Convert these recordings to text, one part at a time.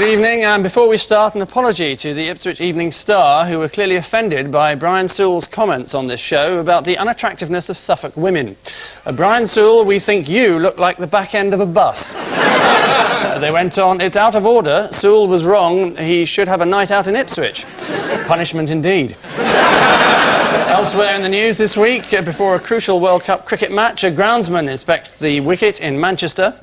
Good evening, and before we start, an apology to the Ipswich Evening Star, who were clearly offended by Brian Sewell's comments on this show about the unattractiveness of Suffolk women. Brian Sewell, we think you look like the back end of a bus. They went on, it's out of order, Sewell was wrong, he should have a night out in Ipswich. Punishment indeed. Elsewhere in the news this week, before a crucial World Cup cricket match, a groundsman inspects the wicket in Manchester.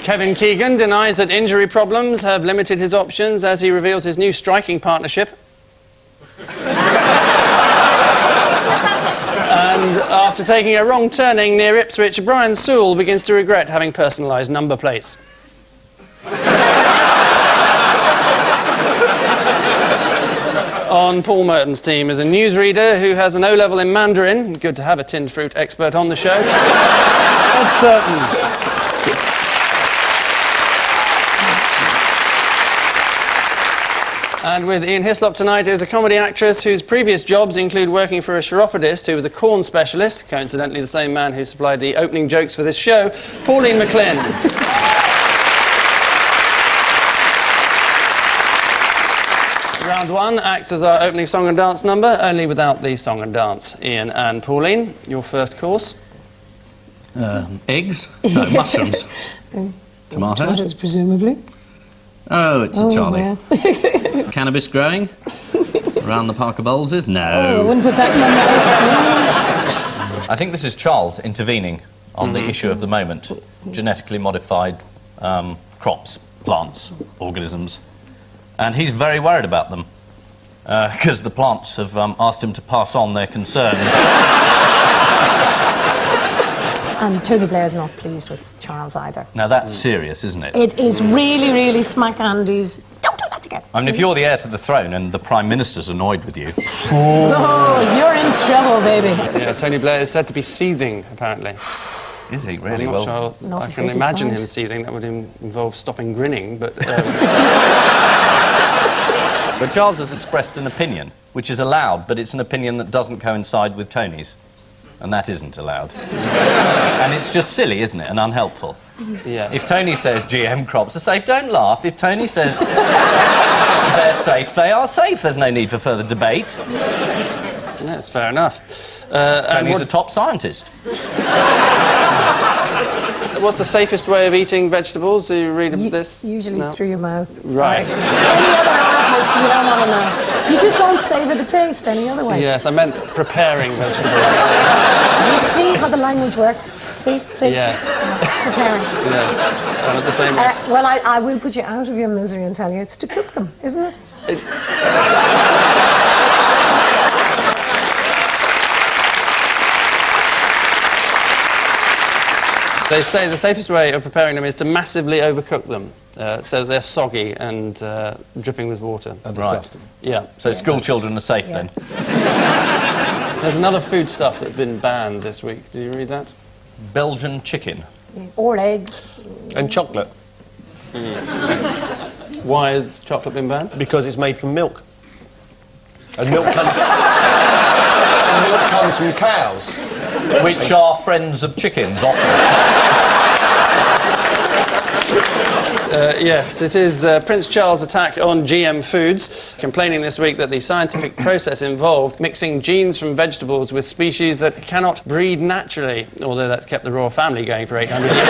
Kevin Keegan denies that injury problems have limited his options as he reveals his new striking partnership. And after taking a wrong turning near Ipswich, Brian Sewell begins to regret having personalised number plates. On Paul Merton's team is a newsreader who has an O-level in Mandarin. Good to have a tinned fruit expert on the show. Ed Stourton. And with Ian Hislop tonight is a comedy actress whose previous jobs include working for a chiropodist who was a corn specialist, coincidentally the same man who supplied the opening jokes for this show, Pauline McLynn. Round one acts as our opening song and dance number, only without the song and dance. Ian and Pauline, your first course. Eggs? No, mushrooms. Tomatoes? Tomatoes, presumably. Oh, it's a Charlie. Yeah. Cannabis growing? Around the Parker Bowleses? No. Oh, I wouldn't put that in. I think this is Charles intervening on the issue of the moment. Genetically modified crops, plants, organisms. And he's very worried about them because the plants have asked him to pass on their concerns. And Tony Blair's not pleased with Charles either. Now that's serious, isn't it? It is really, really smack Andy's. Don't do that again. I mean, if you're the heir to the throne and the Prime Minister's annoyed with you... Oh, you're in trouble, baby. Yeah, Tony Blair is said to be seething, apparently. Is he really? I'm not sure. Not I a can pretty imagine sight. him seething. That would involve stopping grinning, but... But Charles has expressed an opinion, which is allowed, but it's an opinion that doesn't coincide with Tony's. And that isn't allowed. And it's just silly, isn't it? And unhelpful. Yeah. If Tony says GM crops are safe, don't laugh. If Tony says they're safe, they are safe. There's no need for further debate. That's fair enough. Tony's a top scientist. What's the safest way of eating vegetables? Do you read this? Usually No? through your mouth. Right. Any other orifice, you don't want to know. You just won't savour the taste any other way. Yes, I meant preparing vegetables. You see how the language works? See? Yes. Preparing. Yes. Done it the same way. Well, I will put you out of your misery and tell you it's to cook them, isn't it? They say the safest way of preparing them is to massively overcook them, so they're soggy and dripping with water. And disgusting. Yeah. So school children are safe then? There's another foodstuff that's been banned this week. Did you read that? Belgian chicken. Or eggs. And chocolate, Why has chocolate been banned? because it's made from milk. And milk comes from cows. Which are friends of chickens, often. Yes, it is Prince Charles' attack on GM foods, complaining this week that the scientific process involved mixing genes from vegetables with species that cannot breed naturally, although that's kept the royal family going for 800 years.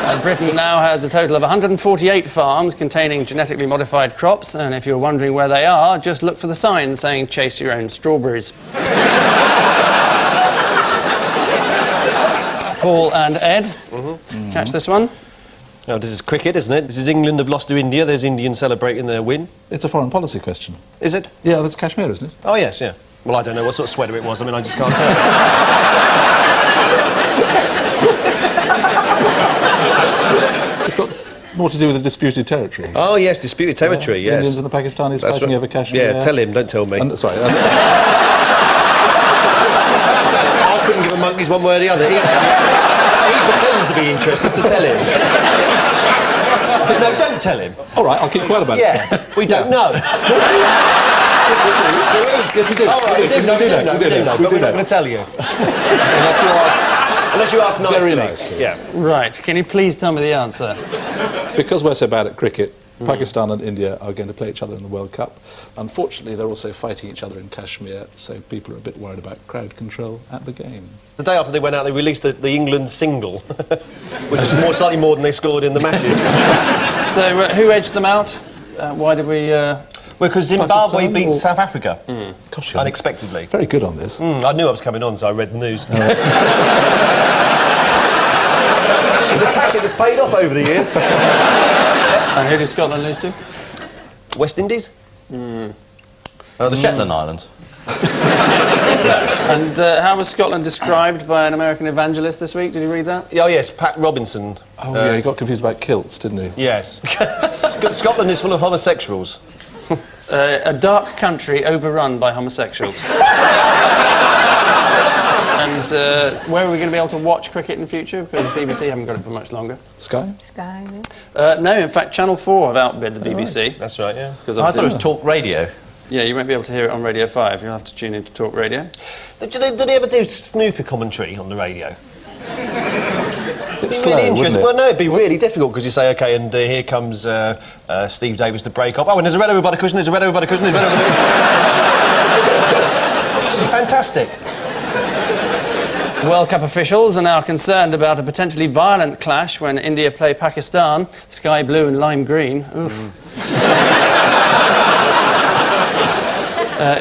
And Britain now has a total of 148 farms containing genetically modified crops, and if you're wondering where they are, just look for the sign saying chase your own strawberries. Paul and Ed, catch this one? Now, this is cricket, isn't it? This is England have lost to India. There's Indians celebrating their win. It's a foreign policy question. Is it? Yeah, that's Kashmir, isn't it? Oh, yes, yeah. Well, I don't know what sort of sweater it was. I mean, I just can't tell. It's got more to do with the disputed territory. Oh, yes, disputed territory, The yes. Indians and the Pakistanis That's fighting right. over Kashmir. Yeah, tell him, don't tell me. Sorry. I couldn't give a monkey's one way or the other. He pretends to be interested, so tell him. No, don't tell him. All right, I'll keep quiet about it. Yeah, we don't know. Yes, we do. Oh, right, we do know, but we're not going to tell you. Unless you ask nicely. Very nicely. Yeah. Right, can you please tell me the answer? Because we're so bad at cricket, Pakistan and India are going to play each other in the World Cup. Unfortunately, they're also fighting each other in Kashmir, so people are a bit worried about crowd control at the game. The day after they went out, they released the England single, which is slightly more than they scored in the matches. So, who edged them out? Why did we... Well, because Zimbabwe beat South Africa. Gosh, unexpectedly. very good on this. I knew I was coming on, so I read the news. It's a tactic that's paid off over the years. And who did Scotland lose to? West Indies? The Shetland Islands. And how was Scotland described by an American evangelist this week? Did you read that? Oh, yes, Pat Robinson. Oh, yeah, he got confused about kilts, didn't he? Yes. Scotland is full of homosexuals. A dark country overrun by homosexuals. And where are we going to be able to watch cricket in the future? Because the BBC haven't got it for much longer. Sky? Sky, yeah. No, in fact, Channel 4 have outbid the BBC. That's right, yeah. Because I thought it was Talk Radio. Yeah, you won't be able to hear it on Radio 5. You'll have to tune in to Talk Radio. Do they ever do snooker commentary on the radio? It's It'd be slow, really wouldn't interesting. it? Well, no, it'd be really difficult because you say, OK, and here comes Steve Davis to break off. Oh, and there's a red over by the cushion, there's a red over by the cushion, there's a red over by the cushion. It's fantastic. World Cup officials are now concerned about a potentially violent clash when India play Pakistan. Sky blue and lime green. Oof.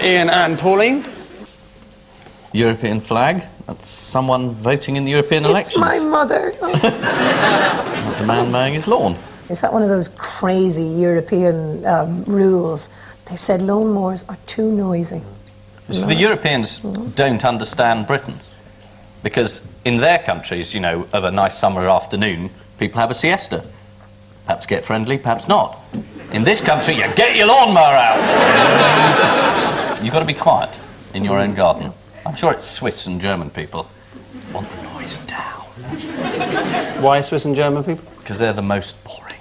Ian and Pauline? European flag. That's someone voting in the European elections. It's my mother. That's a man mowing his lawn. Is that one of those crazy European rules? They've said lawnmowers are too noisy. So the Europeans don't understand Britons. Because in their countries, you know, of a nice summer afternoon, people have a siesta. Perhaps get friendly, perhaps not. In this country, you get your lawnmower out. You've got to be quiet in your own garden. I'm sure it's Swiss and German people want the noise down. Why Swiss and German people? Because they're the most boring.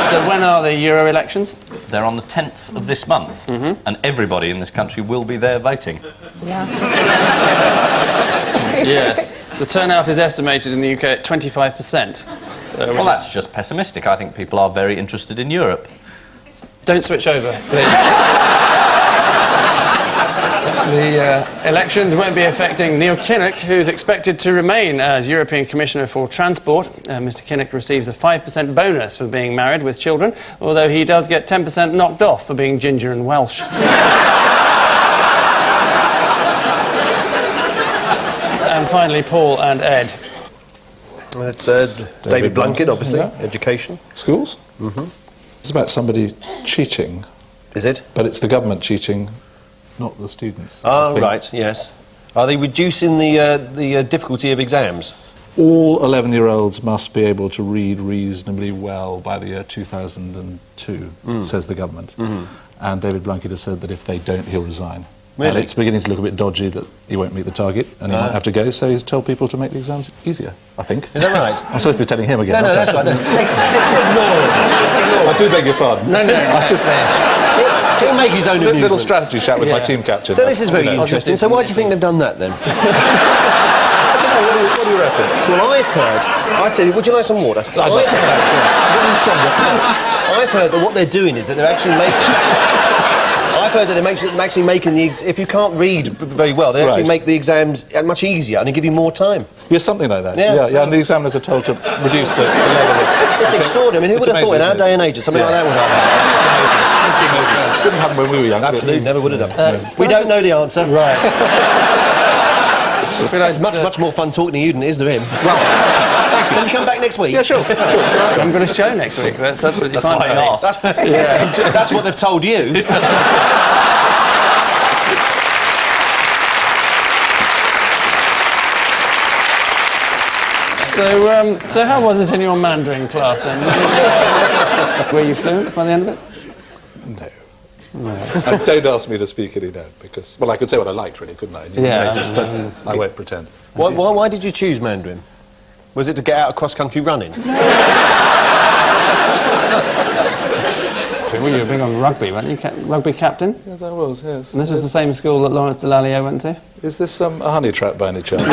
So when are the Euro elections? They're on the 10th of this month, and everybody in this country will be there voting. Yeah. Yes. The turnout is estimated in the UK at 25%. Well, that's just pessimistic. I think people are very interested in Europe. Don't switch over, please. The elections won't be affecting Neil Kinnock, who's expected to remain as European Commissioner for Transport. Mr Kinnock receives a 5% bonus for being married with children, although he does get 10% knocked off for being ginger and Welsh. And finally, Paul and Ed. It's David Blunkett, obviously, education. Schools? It's about somebody cheating. Is it? But it's the government cheating, not the students. Oh, right, yes. Are they reducing the difficulty of exams? All 11-year-olds must be able to read reasonably well by the year 2002, says the government. And David Blunkett has said that if they don't, he'll resign. Really? And it's beginning to look a bit dodgy that he won't meet the target and he might have to go, so he's told people to make the exams easier, I think. Is that right? I'm supposed to be telling him again. No, that's right. Ignore I do beg your pardon. No. I just... He'll make his own amusement. Little strategy chat with my team captain. So this is very You know. interesting. So why do you think they've done that, then? I don't know, what do you reckon? Well, I've heard... I tell you, would you like some water? I'd like some thanks, yeah. I've heard that what they're doing is that they're actually making... I've heard that they're actually making the... If you can't read very well, they actually make the exams much easier and they give you more time. Yeah, something like that. Yeah. Yeah, and the examiners are told to reduce the level of... It's extraordinary. I mean, who would have thought in our day and age that something like that would happen? It's amazing. Didn't happen when we were young. Absolutely, never would have done. We don't know the answer. Right. It's much more fun talking to you than it is to him. Well, thank you. Can you come back next week? Yeah, sure. I'm going to show next week. That's absolutely fine. why I asked. That's what they've told you. So how was it in your Mandarin class then? Were you fluent by the end of it? No. And don't ask me to speak any now, because... Well, I could say what I liked, really, couldn't I? Yeah. But I won't pretend. Why did you choose Mandarin? Was it to get out of cross-country running? Well, you were big on rugby, weren't you? Rugby captain? Yes, I was, yes. And this was the same school that Lawrence Delalio went to? Is this a honey trap by any chance?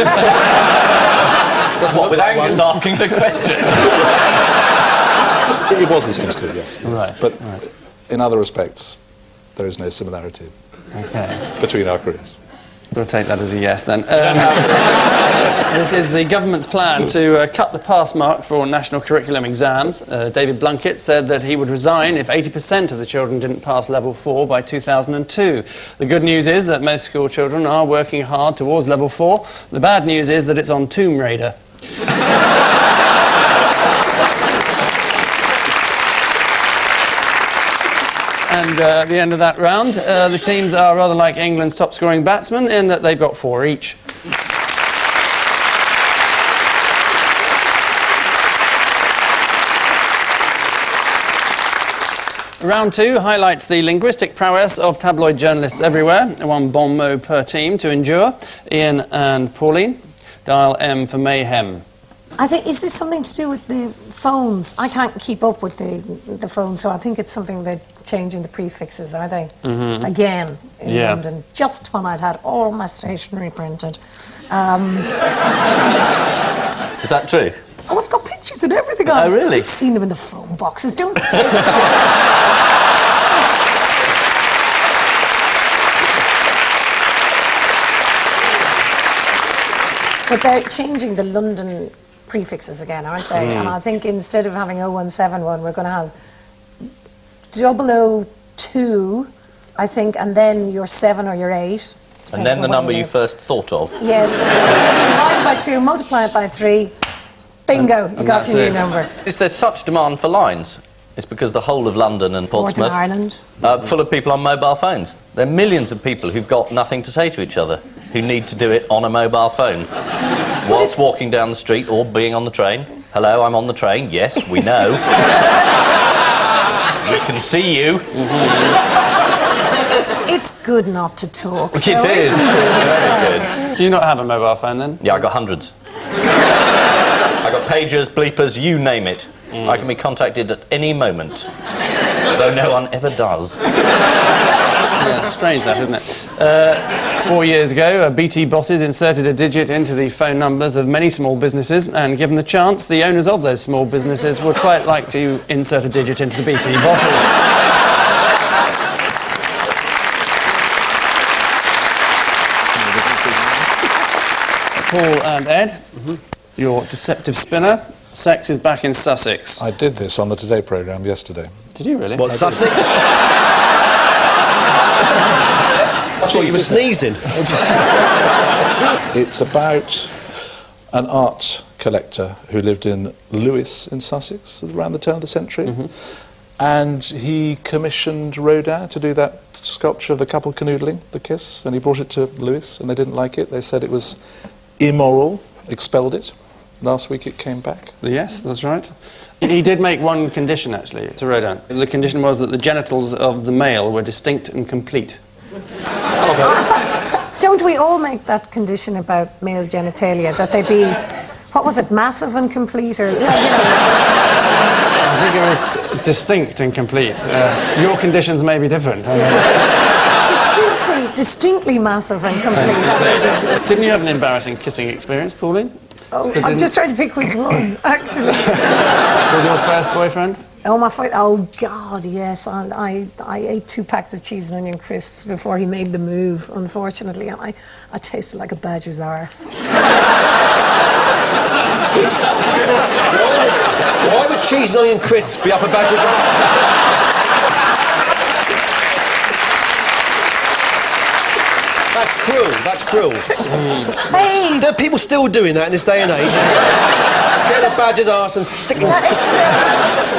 That's what with Angus asking the question. It was the same school, yes. Right. But in other respects, there is no similarity between our careers. We'll take that as a yes, then. This is the government's plan to cut the pass mark for national curriculum exams. David Blunkett said that he would resign if 80% of the children didn't pass level 4 by 2002. The good news is that most school children are working hard towards level 4. The bad news is that it's on Tomb Raider. And at the end of that round, the teams are rather like England's top-scoring batsmen in that they've got 4 each. Round 2 highlights the linguistic prowess of tabloid journalists everywhere. 1 bon mot per team to endure. Ian and Pauline. Dial M for mayhem. I think, is this something to do with the phones? I can't keep up with the phones, so I think it's something they're changing the prefixes, are they? Mm-hmm. Again, in London, just when I'd had all my stationery printed. Is that true? Oh, I've got pictures and everything. Oh, really? I've seen them in the phone boxes, don't you? But they're changing the London prefixes again, aren't they? And I think instead of having 0171, we're going to have 002, I think, and then your 7 or your 8. And then the number you first thought of? Yes. Divide by 2, multiply it by 3. Bingo, you got your new number. Is there such demand for lines? It's because the whole of London and Portsmouth Ireland. Full of people on mobile phones. There are millions of people who've got nothing to say to each other, who need to do it on a mobile phone. Whilst walking down the street or being on the train. Hello, I'm on the train. Yes, we know. We can see you. It's good not to talk. It is. Very good. Do you not have a mobile phone, then? Yeah, I got hundreds. I got pagers, bleepers, you name it. I can be contacted at any moment, though no one ever does. Yeah, it's strange that, isn't it? 4 years ago, BT bosses inserted a digit into the phone numbers of many small businesses, and given the chance, the owners of those small businesses would quite like to insert a digit into the BT bosses. Paul and Ed, your deceptive spinner. Sex is back in Sussex. I did this on the Today programme yesterday. Did you really? What, Sussex? I thought you were sneezing. It's about an art collector who lived in Lewes in Sussex around the turn of the century. And he commissioned Rodin to do that sculpture of the couple canoodling, the kiss, and he brought it to Lewes, and they didn't like it. They said it was immoral, expelled it. Last week it came back. Yes, that's right. He did make one condition, actually, to Rodin. The condition was that the genitals of the male were distinct and complete. Don't we all make that condition about male genitalia, that they be, what was it, massive and complete? Or, I think it was distinct and complete. Your conditions may be different. Distinctly massive and complete. Didn't you have an embarrassing kissing experience, Pauline? Oh, I'm just trying to pick which one, actually. With your first boyfriend? Oh, oh God, yes. I ate 2 packs of cheese and onion crisps before he made the move, unfortunately, and I tasted like a badger's arse. Why would cheese and onion crisps be up a badger's arse? That's cruel, that's cruel. Hey! Are people still doing that in this day and age? Get a badger's arse and stick them.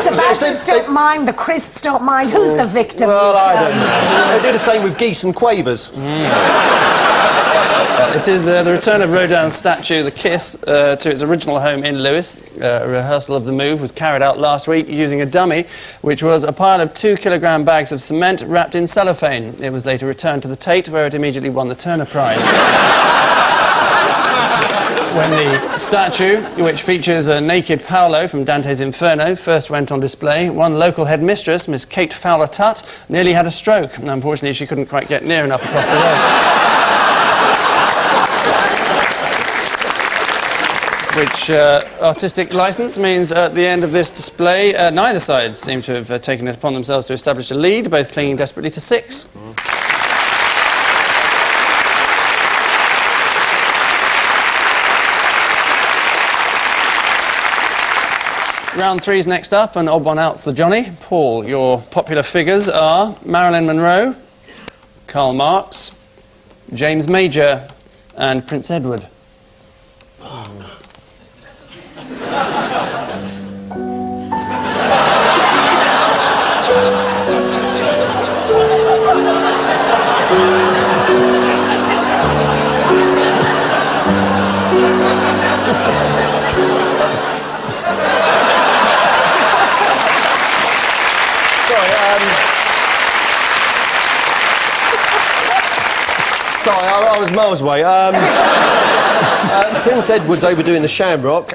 The badgers don't mind, the crisps don't mind. Who's the victim? Well, I don't know. They do the same with geese and quavers. It is the return of Rodin's statue, The Kiss, to its original home in Lewes. A rehearsal of the move was carried out last week using a dummy, which was a pile of 2-kilogram bags of cement wrapped in cellophane. It was later returned to the Tate, where it immediately won the Turner Prize. when the statue, which features a naked Paolo from Dante's Inferno, first went on display, one local headmistress, Miss Kate Fowler-Tutt, nearly had a stroke. Unfortunately, she couldn't quite get near enough across the road. Which artistic licence means at the end of this display, neither side seem to have taken it upon themselves to establish a lead, both clinging desperately to 6. Round 3's next up, and odd one out's the Johnny. Paul, your popular figures are Marilyn Monroe, Karl Marx, James Major, and Prince Edward. Sorry, I was miles away. Prince Edward's overdoing the shamrock.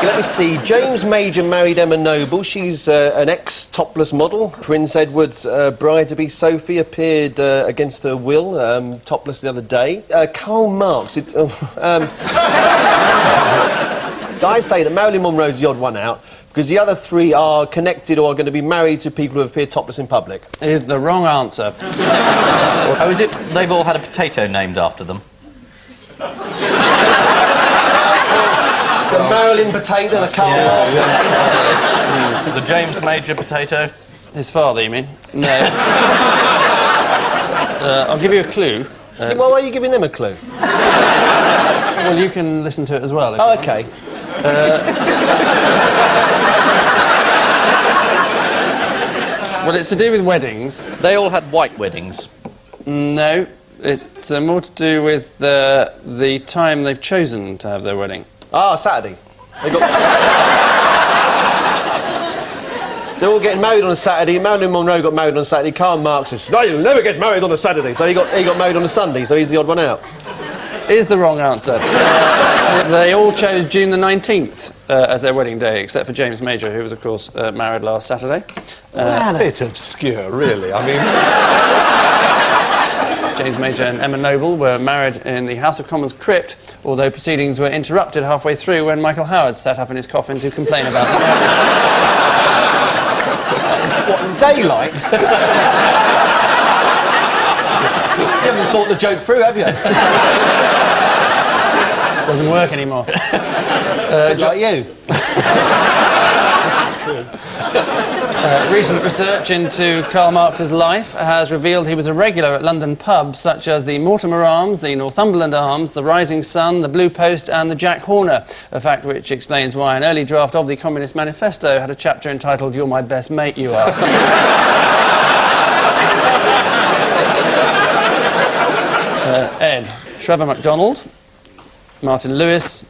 Let me see. James Major married Emma Noble. She's an ex-topless model. Prince Edward's bride-to-be Sophie appeared against her will, topless the other day. Karl Marx... I say that Marilyn Monroe's the odd one out, because the other 3 are connected or are going to be married to people who have appeared topless in public. It is the wrong answer. Oh, is it they've all had a potato named after them? The Marilyn potato, the Karl Marx potato. The James Major potato? His father, you mean? No. I'll give you a clue. Well, why are you giving them a clue? Well, you can listen to it as well. Oh, OK. Well, it's to do with weddings. They all had white weddings. No, it's more to do with the time they've chosen to have their wedding. Ah, Saturday. They're all getting married on a Saturday. Marilyn Monroe got married on a Saturday. Karl Marx says, no, you'll never get married on a Saturday. So he got married on a Sunday, so he's the odd one out. Is the wrong answer. They all chose June the 19th as their wedding day, except for James Major, who was, of course, married last Saturday. A bit obscure, really. I mean... James Major and Emma Noble were married in the House of Commons crypt, although proceedings were interrupted halfway through when Michael Howard sat up in his coffin to complain about it. What, in daylight? You haven't thought the joke through, have you? Doesn't work anymore. Like you. This is true. Recent research into Karl Marx's life has revealed he was a regular at London pubs such as the Mortimer Arms, the Northumberland Arms, the Rising Sun, the Blue Post and the Jack Horner, a fact which explains why an early draft of the Communist Manifesto had a chapter entitled "You're My Best Mate, You Are." Ed, Trevor MacDonald, Martin Lewis,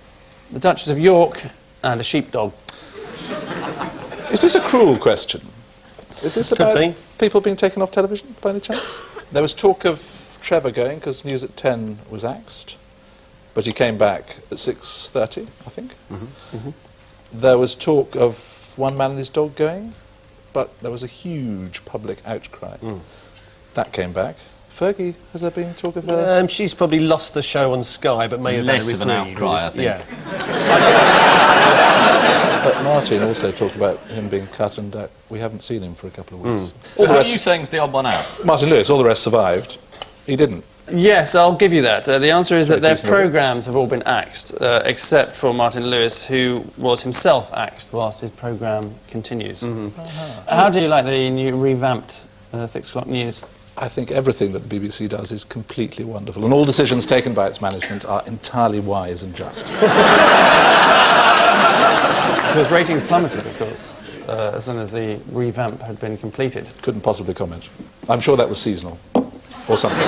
the Duchess of York and a sheepdog. Is this a cruel question? Is this Could about be. people being taken off television, by any chance? There was talk of Trevor going, because News at 10 was axed, but he came back at 6:30, I think. There was talk of One Man and His Dog going, but there was a huge public outcry. That came back. Fergie, has there been talk of her? She's probably lost the show on Sky, but may have Less had of an outcry, I think. Yeah. But Martin also talked about him being cut, and we haven't seen him for a couple of weeks. So who are you saying is the odd one out? Martin Lewis, all the rest survived. He didn't. Yes, I'll give you that. The answer is that their decent order. programmes have all been axed, except for Martin Lewis, who was himself axed whilst his programme continues. How do you like the new revamped 6 o'clock news? I think everything that the BBC does is completely wonderful, and all decisions taken by its management are entirely wise and just. Because ratings plummeted, of course, as soon as the revamp had been completed. Couldn't possibly comment. I'm sure that was seasonal, or something.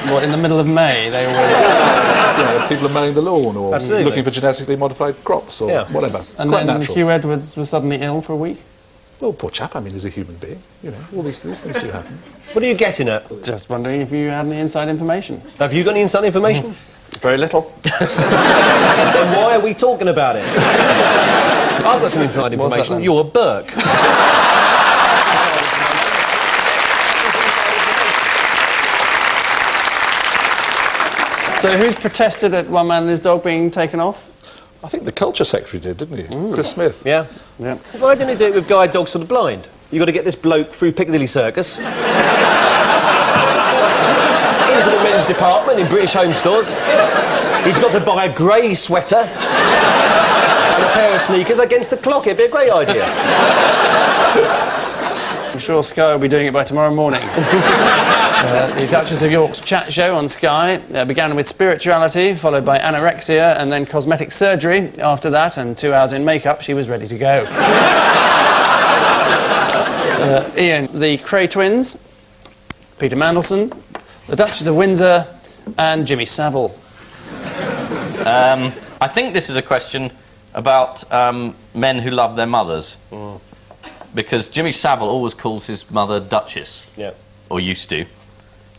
Well, in the middle of May, they were... People are mowing the lawn, or Absolutely. looking for genetically modified crops, or whatever. It's and quite then natural. Hugh Edwards was suddenly ill for a week. Well, poor chap, I mean, he's a human being. You know, all these things do happen. What are you getting at? Just wondering if you had any inside information. Have you got any inside information? Very little. Then why are we talking about it? I've got some inside What's that information. then? You're a Burke. So who's protested at one man and his dog being taken off? I think the culture secretary did, didn't he? Chris Smith. Yeah. Yeah. Why didn't he do it with Guide Dogs for the Blind? You've got to get this bloke through Piccadilly Circus into the men's department in British Home Stores. He's got to buy a grey sweater and a pair of sneakers against the clock. It'd be a great idea. I'm sure Sky will be doing it by tomorrow morning. The Duchess of York's chat show on Sky began with spirituality, followed by anorexia, and then cosmetic surgery. After that, and 2 hours in makeup, she was ready to go. Ian, the Cray twins, Peter Mandelson, the Duchess of Windsor, and Jimmy Savile. I think this is a question about men who love their mothers. Because Jimmy Savile always calls his mother Duchess. Yeah. Or used to.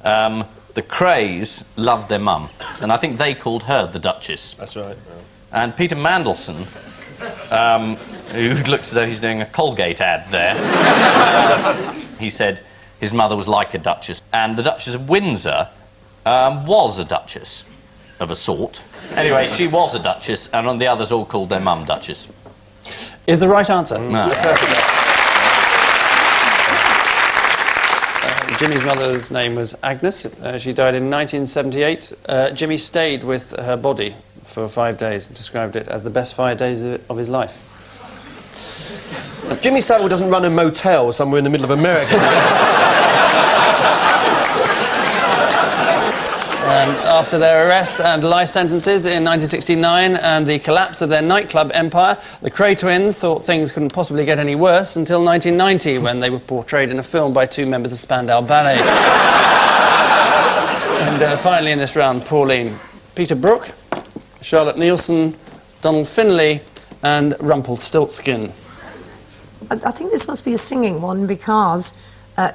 The Crays loved their mum, and I think they called her the Duchess. That's right. And Peter Mandelson, who looks as though he's doing a Colgate ad there, he said his mother was like a duchess, and the Duchess of Windsor was a duchess of a sort. Anyway, she was a duchess, and the others all called their mum Duchess. Is the right answer? No. Jimmy's mother's name was Agnes. She died in 1978. Jimmy stayed with her body for 5 days and described it as the best 5 days of his life. Jimmy Savile doesn't run a motel somewhere in the middle of America. After their arrest and life sentences in 1969 and the collapse of their nightclub empire, the Cray twins thought things couldn't possibly get any worse until 1990, when they were portrayed in a film by 2 members of Spandau Ballet. And finally in this round, Pauline, Peter Brook, Charlotte Nielsen, Donald Finlay, and Rumpelstiltskin. I think this must be a singing one, because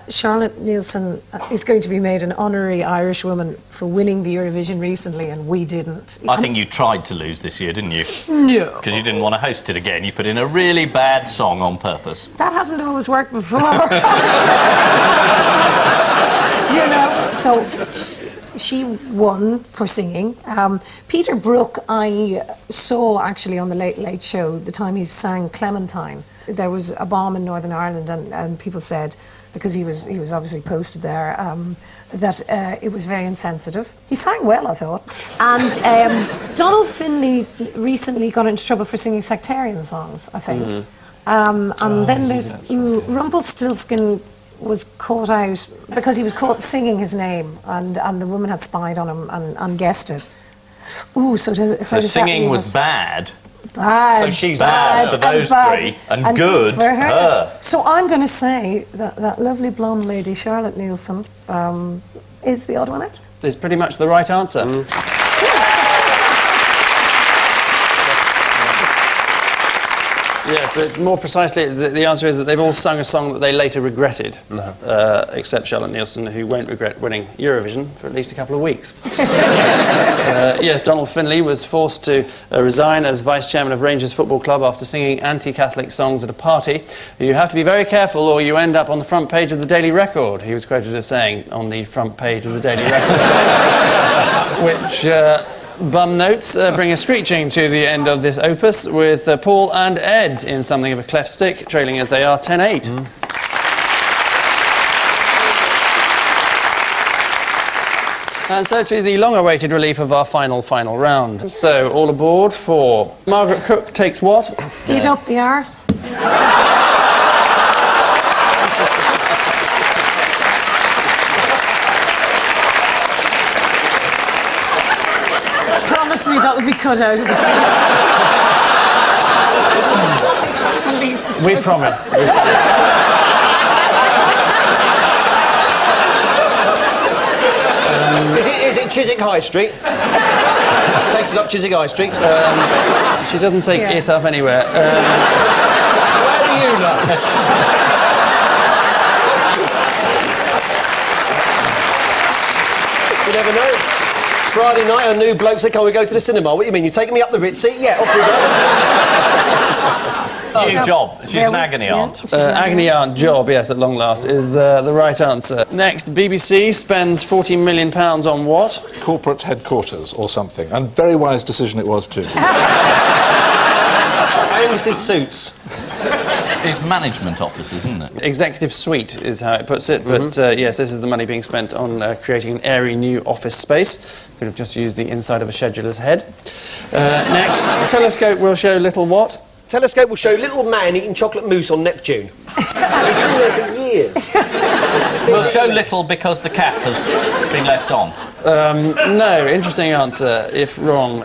Charlotte Nielsen is going to be made an honorary Irish woman for winning the Eurovision recently, and we didn't. I think you tried to lose this year, didn't you? No. Because you didn't want to host it again. You put in a really bad song on purpose. That hasn't always worked before. You know, so she won for singing. Peter Brook, I saw actually on the Late Late Show the time he sang Clementine. There was a bomb in Northern Ireland, and people said, because he was obviously posted there, that it was very insensitive. He sang well, I thought. And Donald Finlay recently got into trouble for singing sectarian songs, I think. And then there's Rumpelstiltskin was caught out because he was caught singing his name, and the woman had spied on him and guessed it. Ooh, so singing was bad. Bad. So she's bad for those three, and good for her. her. So I'm going to say that that lovely blonde lady, Charlotte Nielsen, is the odd one out. Is pretty much the right answer. Yes, it's more precisely, the answer is that they've all sung a song that they later regretted, except Charlotte Nielsen, who won't regret winning Eurovision for at least a couple of weeks. Yes, Donald Finlay was forced to resign as vice-chairman of Rangers Football Club after singing anti-Catholic songs at a party. You have to be very careful or you end up on the front page of the Daily Record, he was quoted as saying on the front page of the Daily Record. Which... bum notes bring a screeching to the end of this opus, with Paul and Ed in something of a cleft stick, trailing as they are 10-8. And so to the long-awaited relief of our final round. So, all aboard for Margaret Cook Takes What? Eat up the arse. Promise me that will be cut out of the We promise. Is it Chiswick High Street? Takes it up Chiswick High Street. She doesn't take it up anywhere. Where do you know? never know. Friday night, a new bloke said, can we go to the cinema? What do you mean, you're taking me up the Ritzy? Yeah, off we go. New job. She's an agony aunt. Agony aunt job, yes, at long last, is the right answer. Next, BBC spends £40 million on what? Corporate headquarters or something. And very wise decision it was too. Angus's suits. It's management offices, isn't it? Executive suite is how it puts it, but yes, this is the money being spent on creating an airy new office space. Could have just used the inside of a scheduler's head. Next, telescope will show little what? Telescope will show little man eating chocolate mousse on Neptune. He's been there for years. We'll show little because the cap has been left on. No, interesting answer, if wrong.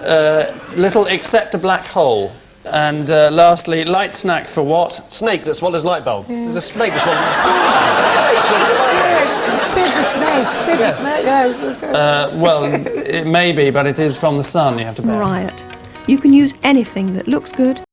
Little except a black hole. And lastly, light snack for what? Snake that swallows light bulb. There's a snake that swallows... Sid the snake. Sid the snake. Yes, that's good. Well, it may be, but it is from the sun, you have to bear. Riot. You can use anything that looks good